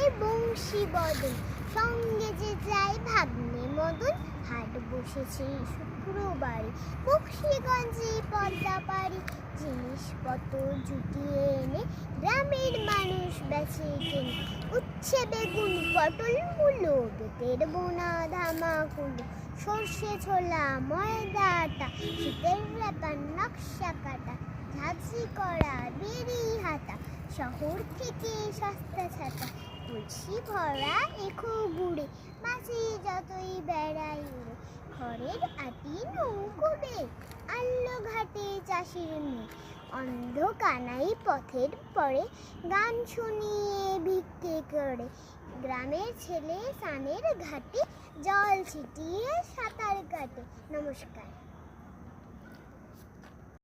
যায় বংশী বদন, সঙ্গে যে যায় ভাগ্নে মদন। হাট বসেছে শুক্রবারে, বক্সিগঞ্জে পদ্মা পাড়ি। জিনিসপত্র জুটিয়ে এনে গ্রামের মানুষ বেচে কেনে। উচ্ছে বেগুন পটল মূলো, বেতের বোনা ধামা কুলো। সর্ষে ছোলা ময়দা আটা, শীতের ব্যাপার নকশা কাটা। ঝাঁঝরি করা বেরি হাতা, শহর থেকে সস্তা ছাতা। তুলসী ভরা এখো গুড়ে, মাঝি যতই বেড়াই উড়ে। খড়ের আটি নৌকো বেয়ে আনলো ঘাটে চাষির মেয়ে। অন্ধ কানাই পথের পরে, গান শুনিয়ে ভিক্ষে করে। গ্রামের ছেলে স্নানের ঘাটে জল ছিটিয়ে সাঁতার কাটে। নমস্কার।